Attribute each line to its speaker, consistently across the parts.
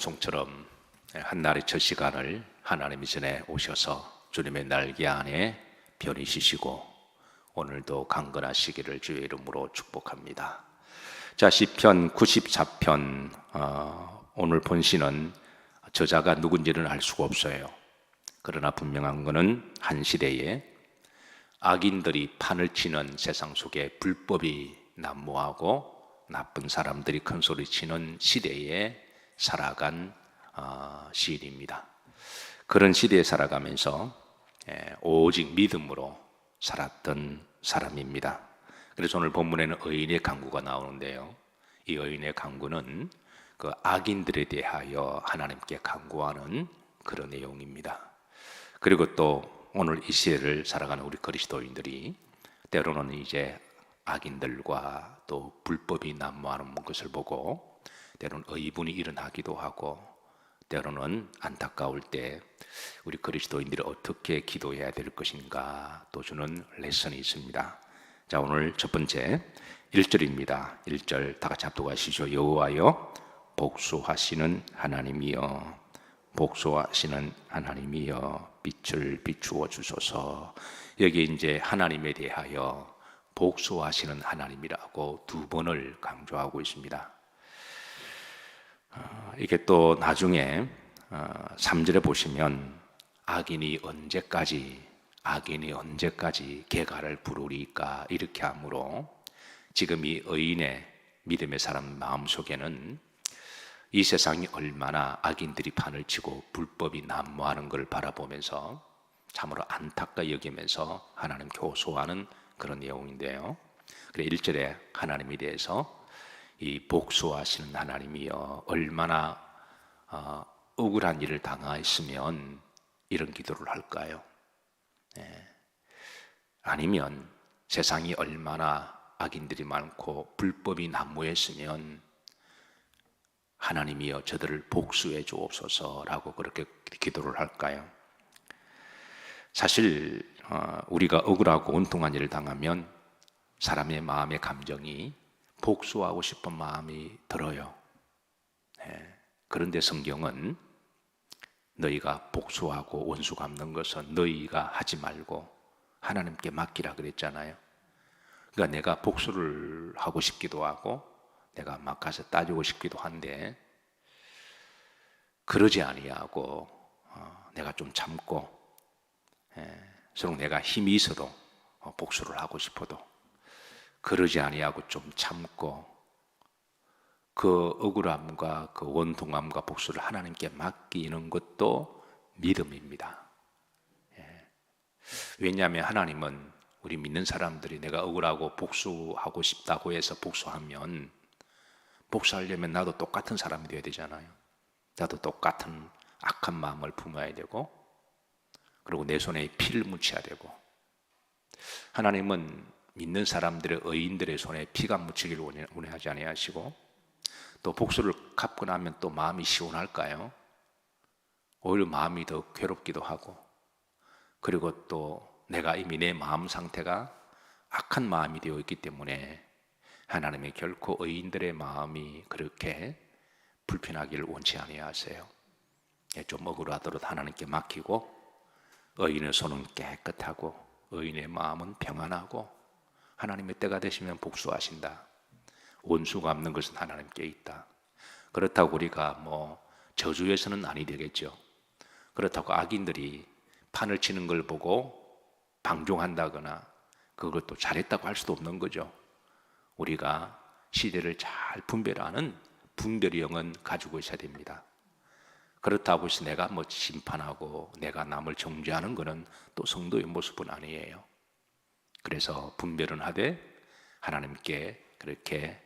Speaker 1: 송처럼 한날의 첫 시간을 하나님이 전에 오셔서 주님의 날개 안에 편히 쉬시고 오늘도 강건하시기를 주의 이름으로 축복합니다. 자, 시편 94편 오늘 본시는 저자가 누군지는 알 수가 없어요. 그러나 분명한 것은 한 시대에 악인들이 판을 치는 세상 속에 불법이 난무하고 나쁜 사람들이 큰 소리 치는 시대에 살아간 시인입니다. 그런 시대에 살아가면서 오직 믿음으로 살았던 사람입니다. 그래서 오늘 본문에는 의인의 강구가 나오는데요, 이 의인의 강구는 그 악인들에 대하여 하나님께 강구하는 그런 내용입니다. 그리고 또 오늘 이 시대를 살아가는 우리 그리스도인들이 때로는 이제 악인들과 또 불법이 난무하는 것을 보고 때로는 의분이 일어나기도 하고 때로는 안타까울 때 우리 그리스도인들이 어떻게 기도해야 될 것인가 또 주는 레슨이 있습니다. 자, 오늘 첫 번째 1절입니다. 1절 다 같이 합독하시죠. 여호와여 복수하시는 하나님이여, 복수하시는 하나님이여 빛을 비추어 주소서. 여기 이제 하나님에 대하여 복수하시는 하나님이라고 두 번을 강조하고 있습니다. 이게 또 나중에 3절에 보시면 악인이 언제까지 개가를 부르리까 이렇게 하므로 지금 이 의인의 믿음의 사람 마음속에는 이 세상이 얼마나 악인들이 판을 치고 불법이 난무하는 걸 바라보면서 참으로 안타까 여기면서 하나님께 호소하는 그런 내용인데요, 그래 1절에 하나님에 대해서 이 복수하시는 하나님이여, 얼마나 억울한 일을 당하였으면 이런 기도를 할까요? 아니면 세상이 얼마나 악인들이 많고 불법이 난무했으면 하나님이여 저들을 복수해 주옵소서라고 그렇게 기도를 할까요? 사실 우리가 억울하고 원통한 일을 당하면 사람의 마음의 감정이 복수하고 싶은 마음이 들어요. 그런데 성경은 너희가 복수하고 원수 갚는 것은 너희가 하지 말고 하나님께 맡기라 그랬잖아요. 그러니까 내가 복수를 하고 싶기도 하고 내가 막 가서 따지고 싶기도 한데 그러지 아니하고 내가 좀 참고 서로 내가 힘이 있어도 복수를 하고 싶어도 그러지 아니하고 좀 참고 그 억울함과 그 원통함과 복수를 하나님께 맡기는 것도 믿음입니다. 왜냐하면 하나님은 우리 믿는 사람들이 내가 억울하고 복수하고 싶다고 해서 복수하면 복수하려면 나도 똑같은 사람이 되어야 되잖아요. 나도 똑같은 악한 마음을 품어야 되고 그리고 내 손에 피를 묻혀야 되고, 하나님은 믿는 사람들의 의인들의 손에 피가 묻히기를 원하지 아니하시고 또 복수를 갚고 나면 또 마음이 시원할까요? 오히려 마음이 더 괴롭기도 하고 그리고 또 내가 이미 내 마음 상태가 악한 마음이 되어 있기 때문에 하나님이 결코 의인들의 마음이 그렇게 불편하기를 원치 아니하세요. 좀 억울하더라도 하나님께 맡기고 의인의 손은 깨끗하고 의인의 마음은 평안하고 하나님의 때가 되시면 복수하신다. 원수 갚는 것은 하나님께 있다. 그렇다고 우리가 저주에서는 아니 되겠죠. 그렇다고 악인들이 판을 치는 걸 보고 방종한다거나 그것도 잘했다고 할 수도 없는 거죠. 우리가 시대를 잘 분별하는 분별의 영은 가지고 있어야 됩니다. 그렇다고 해서 내가 심판하고 내가 남을 정죄하는 것은 또 성도의 모습은 아니에요. 그래서 분별은 하되 하나님께 그렇게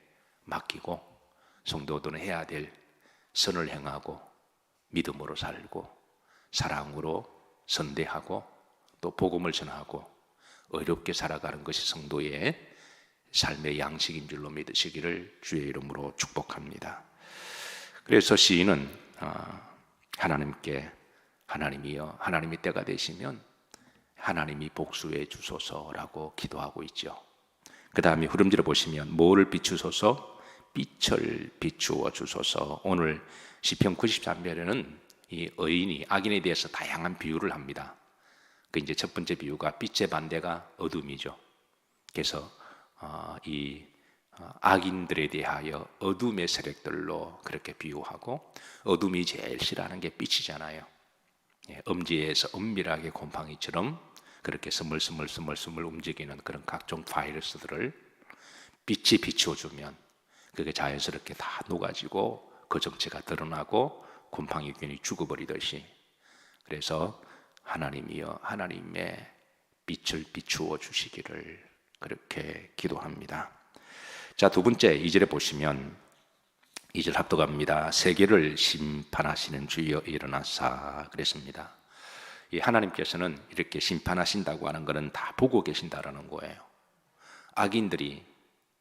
Speaker 1: 맡기고 성도들은 해야 될 선을 행하고 믿음으로 살고 사랑으로 선대하고 또 복음을 전하고 의롭게 살아가는 것이 성도의 삶의 양식인 줄로 믿으시기를 주의 이름으로 축복합니다. 그래서 시인은 하나님이여 하나님이 때가 되시면 하나님이 복수해 주소서라고 기도하고 있죠. 그 다음에 흐름지를 보시면 뭐를 비추소서? 빛을 비추어 주소서. 오늘 시편 93편에는 이 의인이 악인에 대해서 다양한 비유를 합니다. 그 이제 첫 번째 비유가 빛의 반대가 어둠이죠. 그래서 이 악인들에 대하여 어둠의 세력들로 그렇게 비유하고, 어둠이 제일 싫어하는 게 빛이잖아요. 엄지에서 은밀하게 곰팡이처럼 그렇게 스물스물 움직이는 그런 각종 바이러스들을 빛이 비추어주면 그게 자연스럽게 다 녹아지고 그 정체가 드러나고 곰팡이균이 죽어버리듯이, 그래서 하나님이여 하나님의 빛을 비추어 주시기를 그렇게 기도합니다. 자, 두 번째 2절에 보시면 2절 합독합니다. 세계를 심판하시는 주여 일어나사 그랬습니다. 이 하나님께서는 이렇게 심판하신다고 하는 것은 다 보고 계신다라는 거예요. 악인들이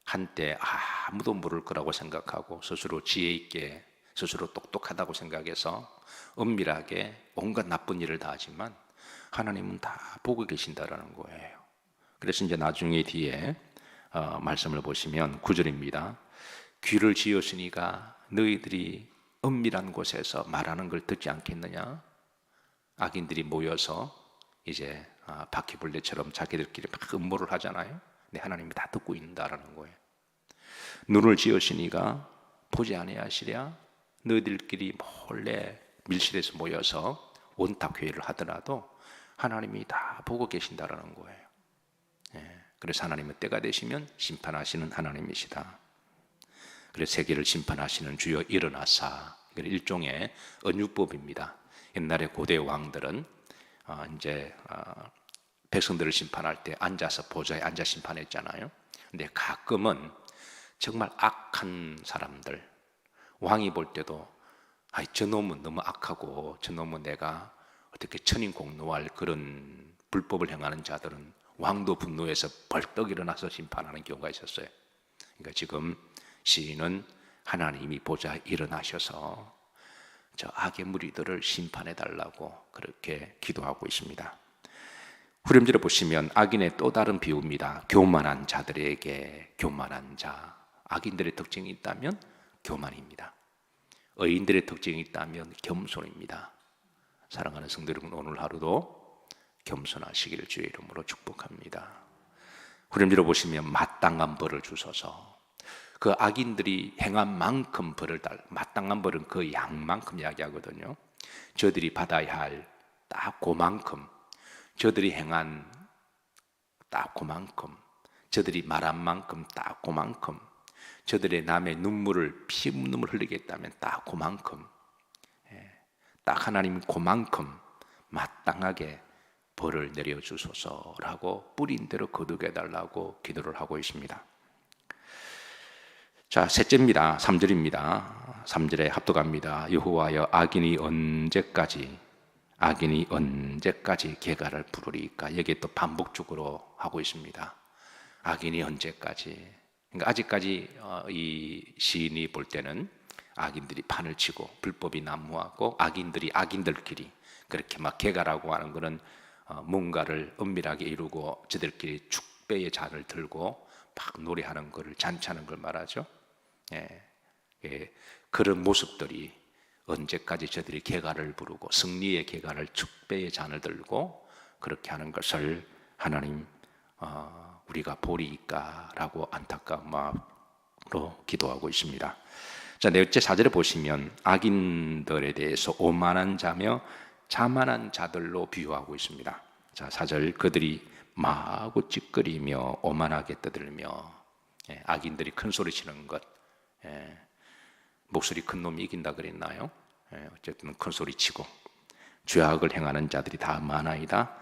Speaker 1: 한때 아무도 모를 거라고 생각하고 스스로 지혜 있게, 스스로 똑똑하다고 생각해서 은밀하게 온갖 나쁜 일을 다 하지만 하나님은 다 보고 계신다라는 거예요. 그래서 이제 나중에 뒤에 말씀을 보시면 9절입니다. 귀를 지었으니까 너희들이 은밀한 곳에서 말하는 걸 듣지 않겠느냐? 악인들이 모여서 이제 바퀴벌레처럼 자기들끼리 막 음모를 하잖아요. 근데 하나님이 다 듣고 있다라는 거예요. 눈을 지으시니까 보지 아니하시랴? 너희들끼리 몰래 밀실에서 모여서 원탁회의를 하더라도 하나님이 다 보고 계신다라는 거예요. 그래서 하나님은 때가 되시면 심판하시는 하나님이시다. 그래서 세계를 심판하시는 주여 일어나사, 일종의 언유법입니다. 옛날에 고대 왕들은 이제 백성들을 심판할 때 앉아서 보좌에 앉아 심판했잖아요. 근데 가끔은 정말 악한 사람들, 왕이 볼 때도 저놈은 너무 악하고 저놈은 내가 어떻게 천인공노할 그런 불법을 행하는 자들은 왕도 분노해서 벌떡 일어나서 심판하는 경우가 있었어요. 그러니까 지금 시인은 하나님이 보좌에 일어나셔서 저 악의 무리들을 심판해 달라고 그렇게 기도하고 있습니다. 후렴절에 보시면 악인의 또 다른 비유입니다. 교만한 자들에게 교만한 자. 악인들의 특징이 있다면 교만입니다. 의인들의 특징이 있다면 겸손입니다. 사랑하는 성도 여러분, 오늘 하루도 겸손하시기를 주의 이름으로 축복합니다. 후렴절에 보시면 마땅한 벌을 주소서. 그 악인들이 행한 만큼 벌을 마땅한 벌은 그 양만큼 이야기하거든요. 저들이 받아야 할 딱 그만큼, 저들이 행한 딱 그만큼, 저들이 말한 만큼 딱 그만큼, 저들의 남의 눈물을 피눈물 흘리게 했다면 딱 그만큼, 딱 하나님 그만큼 마땅하게 벌을 내려주소서라고 뿌린 대로 거두게 해달라고 기도를 하고 있습니다. 자, 셋째입니다. 3절입니다. 3절에 합독합니다. 여호와여 악인이 언제까지 개가를 부르리까? 여기에 또 반복적으로 하고 있습니다. 악인이 언제까지? 그러니까 아직까지 이 시인이 볼 때는 악인들이 판을 치고 불법이 난무하고 악인들이 악인들끼리 그렇게 막 개가라고 하는 것은 뭔가를 은밀하게 이루고 저들끼리 축배의 잔을 들고 막 노래하는 것을 잔치하는 걸 말하죠. 그런 모습들이 언제까지 저들이 개가를 부르고 승리의 개가를 축배의 잔을 들고 그렇게 하는 것을 하나님 우리가 보리이까라고 안타까운 마음으로 기도하고 있습니다. 자, 넷째 4절에 보시면 악인들에 대해서 오만한 자며 자만한 자들로 비유하고 있습니다. 자, 4절 그들이 마구 찌끄리며 오만하게 떠들며, 악인들이 큰 소리 치는 것, 목소리 큰 놈이 이긴다 그랬나요? 어쨌든 큰 소리 치고 죄악을 행하는 자들이 다 많아이다.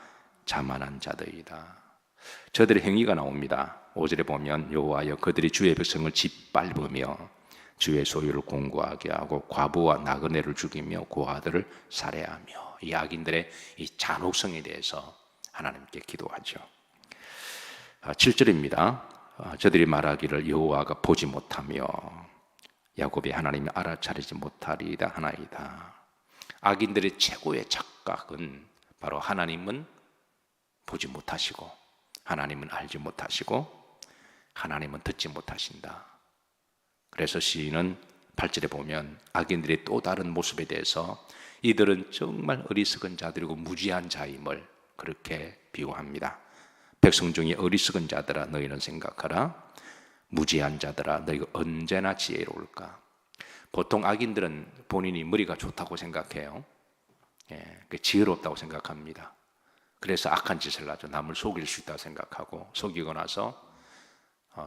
Speaker 1: 자만한 자들이다. 저들의 행위가 나옵니다. 5절에 보면 여호와여 그들이 주의 백성을 짓밟으며 주의 소유를 공고하게 하고 과부와 나그네를 죽이며 고아들을 살해하며, 이 악인들의 이 잔혹성에 대해서 하나님께 기도하죠. 7절입니다. 저들이 말하기를 여호와가 보지 못하며 야곱의 하나님이 알아차리지 못하리이다 하나이다. 악인들의 최고의 착각은 바로 하나님은 보지 못하시고 하나님은 알지 못하시고 하나님은 듣지 못하신다. 그래서 시인은 8절에 보면 악인들의 또 다른 모습에 대해서 이들은 정말 어리석은 자들이고 무지한 자임을 그렇게 비유합니다. 백성 중에 어리석은 자들아 너희는 생각하라. 무지한 자들아 너희가 언제나 지혜로울까. 보통 악인들은 본인이 머리가 좋다고 생각해요. 지혜롭다고 생각합니다. 그래서 악한 짓을 하죠. 남을 속일 수 있다고 생각하고 속이고 나서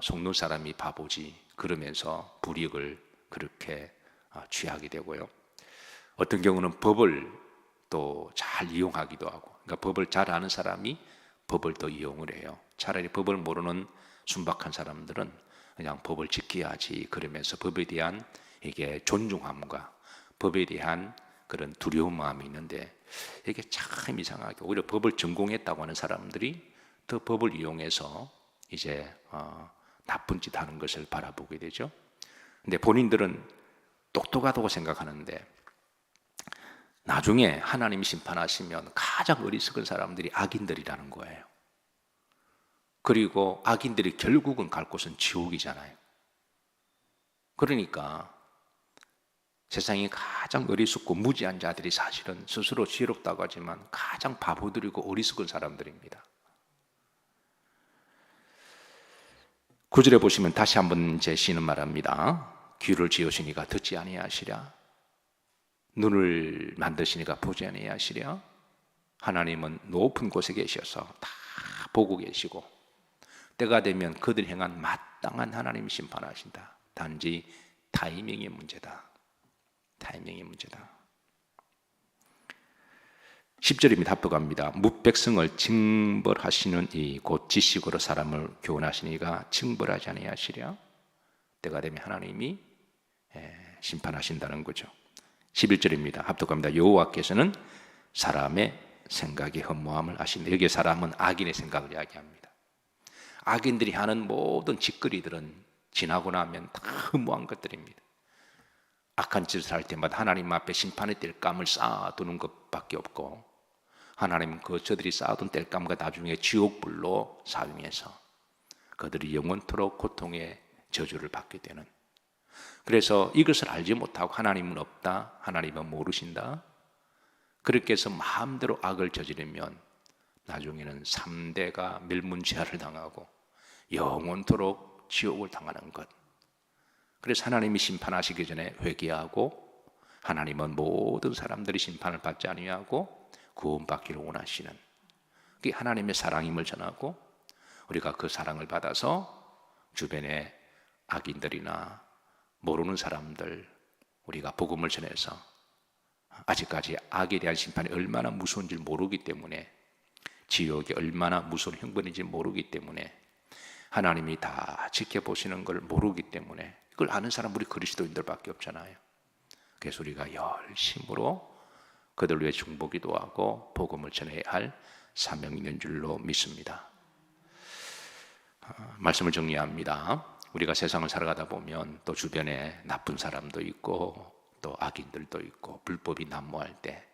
Speaker 1: 속는 사람이 바보지 그러면서 불이익을 그렇게 취하게 되고요. 어떤 경우는 법을 또 잘 이용하기도 하고, 그러니까 법을 잘 아는 사람이 법을 더 이용을 해요. 차라리 법을 모르는 순박한 사람들은 그냥 법을 지켜야지 그러면서 법에 대한 이게 존중함과 법에 대한 그런 두려운 마음이 있는데, 이게 참 이상하게 오히려 법을 전공했다고 하는 사람들이 더 법을 이용해서 이제 나쁜 짓 하는 것을 바라보게 되죠. 근데 본인들은 똑똑하다고 생각하는데 나중에 하나님이 심판하시면 가장 어리석은 사람들이 악인들이라는 거예요. 그리고 악인들이 결국은 갈 곳은 지옥이잖아요. 그러니까 세상에 가장 어리석고 무지한 자들이 사실은 스스로 지혜롭다고 하지만 가장 바보들이고 어리석은 사람들입니다. 9절에 보시면 다시 한번 제 시는 말합니다. 귀를 지으시니가 듣지 아니하시랴. 눈을 만드시니가 보지 아니하시랴. 하나님은 높은 곳에 계셔서 다 보고 계시고 때가 되면 그들 행한 마땅한 하나님 심판하신다. 단지 타이밍의 문제다. 타이밍의 문제다. 10절입니다. 합독합니다. 뭇백성을 징벌하시는 이 곧 지식으로 사람을 교훈하시니가 징벌하지 아니하시랴. 때가 되면 하나님이 심판하신다는 거죠. 11절입니다. 합독합니다. 여호와께서는 사람의 생각의 허무함을 아신다. 여기에 사람은 악인의 생각을 이야기합니다. 악인들이 하는 모든 짓거리들은 지나고 나면 다 허무한 것들입니다. 악한 짓을 할 때마다 하나님 앞에 심판의 땔감을 쌓아두는 것밖에 없고, 하나님은 저들이 쌓아둔 땔감과 나중에 지옥불로 사용해서 그들이 영원토록 고통의 저주를 받게 되는, 그래서 이것을 알지 못하고 하나님은 없다, 하나님은 모르신다, 그렇게 해서 마음대로 악을 저지르면 나중에는 3대가 멸문지하를 당하고 영원토록 지옥을 당하는 것. 그래서 하나님이 심판하시기 전에 회개하고, 하나님은 모든 사람들이 심판을 받지 아니하고 구원받기를 원하시는, 그게 하나님의 사랑임을 전하고, 우리가 그 사랑을 받아서 주변에 악인들이나 모르는 사람들 우리가 복음을 전해서, 아직까지 악에 대한 심판이 얼마나 무서운지 모르기 때문에, 지옥이 얼마나 무서운 형벌인지 모르기 때문에, 하나님이 다 지켜보시는 걸 모르기 때문에, 그걸 아는 사람 우리 그리스도인들밖에 없잖아요. 그래서 우리가 열심으로 그들 위해 중보기도 하고 복음을 전해야 할 사명이 있는 줄로 믿습니다. 말씀을 정리합니다. 우리가 세상을 살아가다 보면 또 주변에 나쁜 사람도 있고 또 악인들도 있고 불법이 난무할 때,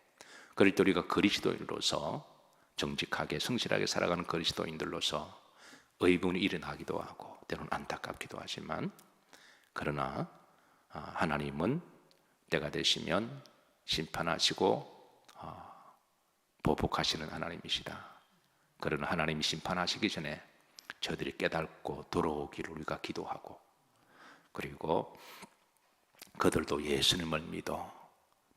Speaker 1: 그럴 때 우리가 그리스도인으로서 정직하게 성실하게 살아가는 그리스도인들로서 의문이 일어나기도 하고 때로는 안타깝기도 하지만, 그러나 하나님은 때가 되시면 심판하시고 보복하시는 하나님이시다. 그러나 하나님이 심판하시기 전에 저들이 깨닫고 돌아오기를 우리가 기도하고, 그리고 그들도 예수님을 믿어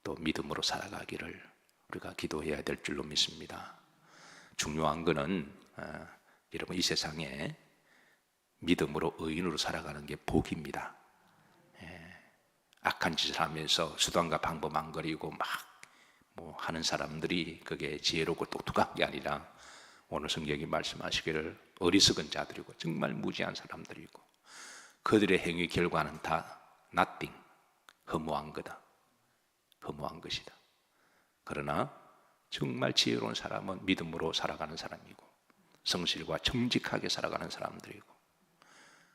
Speaker 1: 또 믿음으로 살아가기를 우리가 기도해야 될 줄로 믿습니다. 중요한 것은 여러분, 이 세상에 믿음으로 의인으로 살아가는 게 복입니다. 악한 짓을 하면서 수단과 방법 안 거리고 막 하는 사람들이 그게 지혜롭고 똑똑한 게 아니라, 오늘 성경이 말씀하시기를 어리석은 자들이고 정말 무지한 사람들이고 그들의 행위 결과는 다 nothing, 허무한 거다, 허무한 것이다. 그러나 정말 지혜로운 사람은 믿음으로 살아가는 사람이고 성실과 정직하게 살아가는 사람들이고,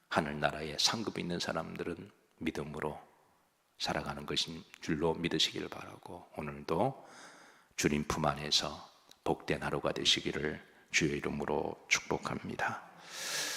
Speaker 1: 하늘나라에 상급이 있는 사람들은 믿음으로 살아가는 것인 줄로 믿으시기를 바라고, 오늘도 주님 품 안에서 복된 하루가 되시기를 주의 이름으로 축복합니다.